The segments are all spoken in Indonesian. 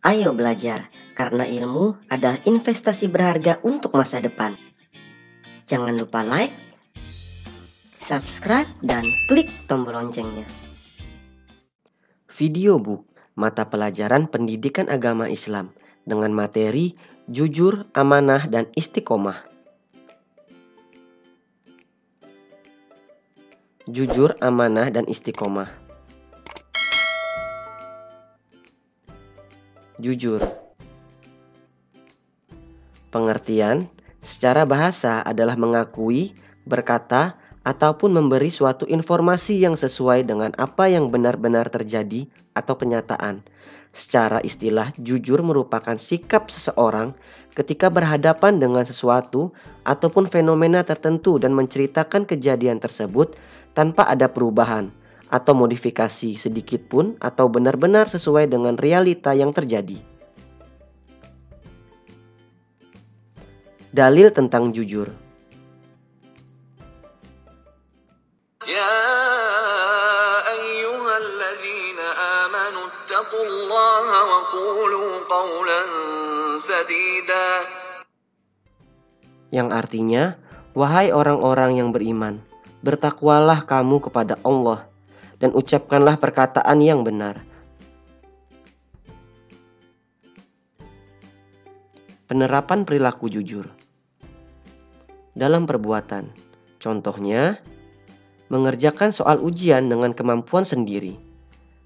Ayo belajar, karena ilmu adalah investasi berharga untuk masa depan. Jangan lupa like, subscribe, dan klik tombol loncengnya. Video book mata pelajaran pendidikan agama Islam dengan materi jujur, amanah, dan istiqomah. Jujur, amanah, dan istiqomah. Jujur. Pengertian secara bahasa adalah mengakui, berkata, ataupun memberi suatu informasi yang sesuai dengan apa yang benar-benar terjadi atau kenyataan. Secara istilah, jujur merupakan sikap seseorang ketika berhadapan dengan sesuatu ataupun fenomena tertentu dan menceritakan kejadian tersebut tanpa ada perubahan atau modifikasi sedikit pun atau benar-benar sesuai dengan realita yang terjadi. Dalil tentang jujur. Ya ayyuhalladzina amanu ittaqullaha wa qulu qawlan sadida. Yang artinya, wahai orang-orang yang beriman, bertakwalah kamu kepada Allah dan ucapkanlah perkataan yang benar. Penerapan perilaku jujur dalam perbuatan. Contohnya, mengerjakan soal ujian dengan kemampuan sendiri,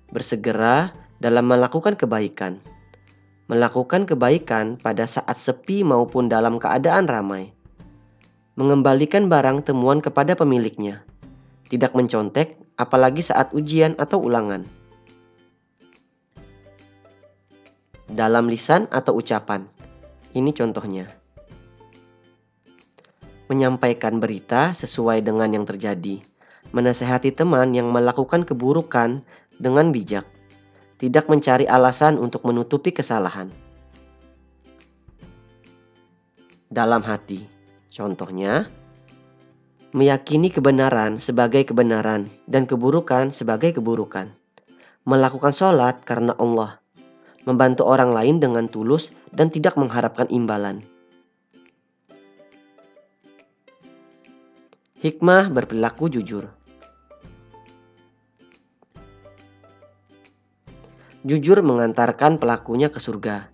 bersegera dalam melakukan kebaikan, melakukan kebaikan pada saat sepi maupun dalam keadaan ramai, mengembalikan barang temuan kepada pemiliknya, tidak mencontek apalagi saat ujian atau ulangan. Dalam lisan atau ucapan. Ini contohnya. Menyampaikan berita sesuai dengan yang terjadi. Menasehati teman yang melakukan keburukan dengan bijak. Tidak mencari alasan untuk menutupi kesalahan. Dalam hati. Contohnya, meyakini kebenaran sebagai kebenaran dan keburukan sebagai keburukan. Melakukan sholat karena Allah. Membantu orang lain dengan tulus dan tidak mengharapkan imbalan. Hikmah berperilaku jujur. Jujur mengantarkan pelakunya ke surga,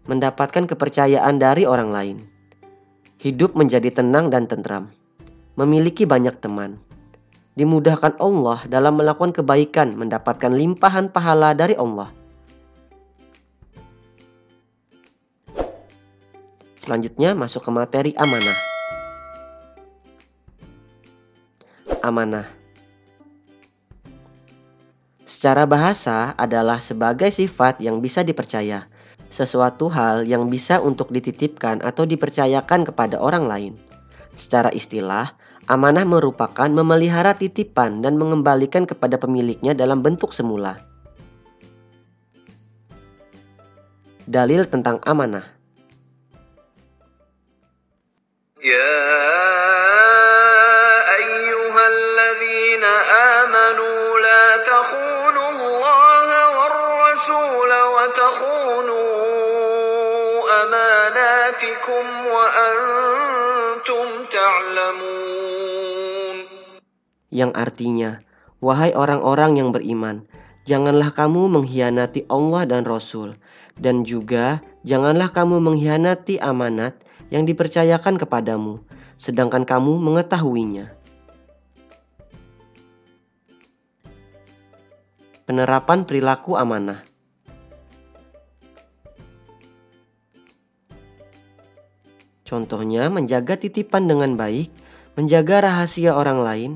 mendapatkan kepercayaan dari orang lain, hidup menjadi tenang dan tentram, memiliki banyak teman, dimudahkan Allah dalam melakukan kebaikan, mendapatkan limpahan pahala dari Allah. Selanjutnya masuk ke materi amanah. Amanah secara bahasa adalah sebagai sifat yang bisa dipercaya, sesuatu hal yang bisa untuk dititipkan atau dipercayakan kepada orang lain. Secara istilah, amanah merupakan memelihara titipan dan mengembalikan kepada pemiliknya dalam bentuk semula. Dalil tentang amanah. Ya ayyuhalladzina amanu la takhunu Allaha war rasul wa takhunu amanatikum wa antum ta'lamun. Yang artinya, wahai orang-orang yang beriman, janganlah kamu mengkhianati Allah dan Rasul, dan juga janganlah kamu mengkhianati amanat yang dipercayakan kepadamu, sedangkan kamu mengetahuinya. Penerapan perilaku amanah. Contohnya, menjaga titipan dengan baik, menjaga rahasia orang lain,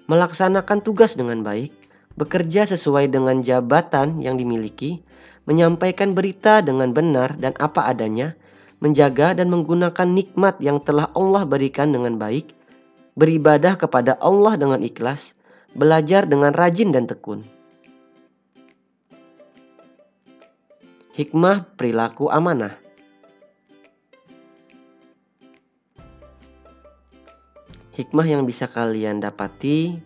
melaksanakan tugas dengan baik, bekerja sesuai dengan jabatan yang dimiliki, menyampaikan berita dengan benar dan apa adanya, menjaga dan menggunakan nikmat yang telah Allah berikan dengan baik, beribadah kepada Allah dengan ikhlas, belajar dengan rajin dan tekun. Hikmah perilaku amanah. Hikmah yang bisa kalian dapati,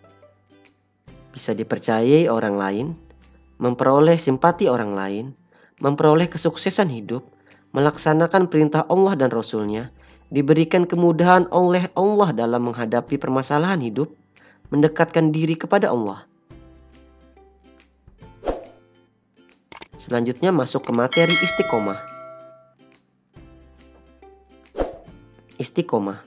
bisa dipercayai orang lain, memperoleh simpati orang lain, memperoleh kesuksesan hidup, melaksanakan perintah Allah dan Rasul-Nya, diberikan kemudahan oleh Allah dalam menghadapi permasalahan hidup, mendekatkan diri kepada Allah. Selanjutnya masuk ke materi istiqomah. Istiqomah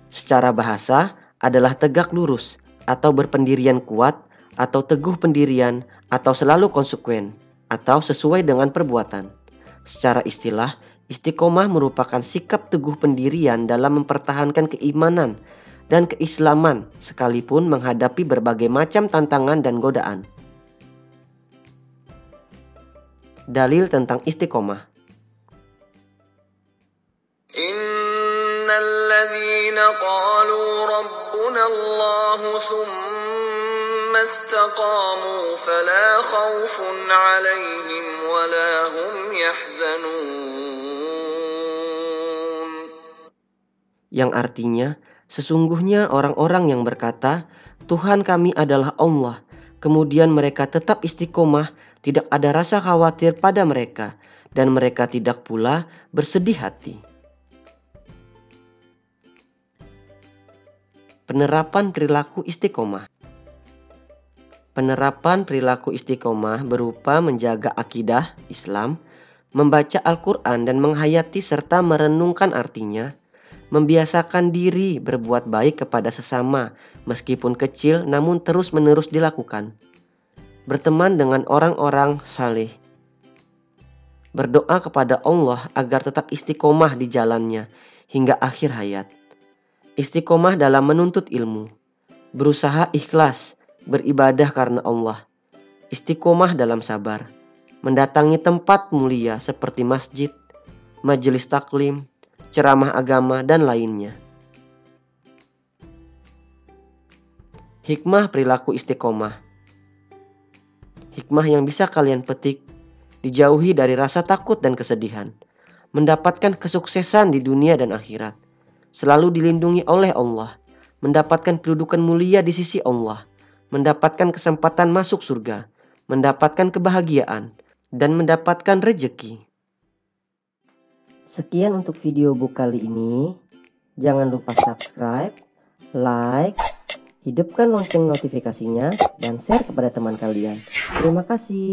secara bahasa adalah tegak lurus atau berpendirian kuat atau teguh pendirian atau selalu konsekuen atau sesuai dengan perbuatan. Secara istilah, istiqomah merupakan sikap teguh pendirian dalam mempertahankan keimanan dan keislaman sekalipun menghadapi berbagai macam tantangan dan godaan. Dalil tentang istiqomah. Innalladzina qalu rabbuna Allah thumma istaqamu fala khawfun 'alaihim wala hum yahzanun. Yang artinya, sesungguhnya orang-orang yang berkata, Tuhan kami adalah Allah, kemudian mereka tetap istiqomah, tidak ada rasa khawatir pada mereka, dan mereka tidak pula bersedih hati. Penerapan perilaku istiqomah. Penerapan perilaku istiqomah berupa menjaga akidah Islam, membaca Al-Quran dan menghayati serta merenungkan artinya, membiasakan diri berbuat baik kepada sesama meskipun kecil namun terus-menerus dilakukan, berteman dengan orang-orang saleh, berdoa kepada Allah agar tetap istiqomah di jalannya hingga akhir hayat, istiqomah dalam menuntut ilmu, berusaha ikhlas, beribadah karena Allah, istiqomah dalam sabar, mendatangi tempat mulia seperti masjid, majelis taklim, ceramah agama, dan lainnya. Hikmah perilaku istiqomah. Hikmah yang bisa kalian petik, dijauhi dari rasa takut dan kesedihan, mendapatkan kesuksesan di dunia dan akhirat, selalu dilindungi oleh Allah, mendapatkan kedudukan mulia di sisi Allah, mendapatkan kesempatan masuk surga, mendapatkan kebahagiaan, dan mendapatkan rejeki. Sekian untuk video book kali ini. Jangan lupa subscribe, like, hidupkan lonceng notifikasinya, dan share kepada teman kalian. Terima kasih.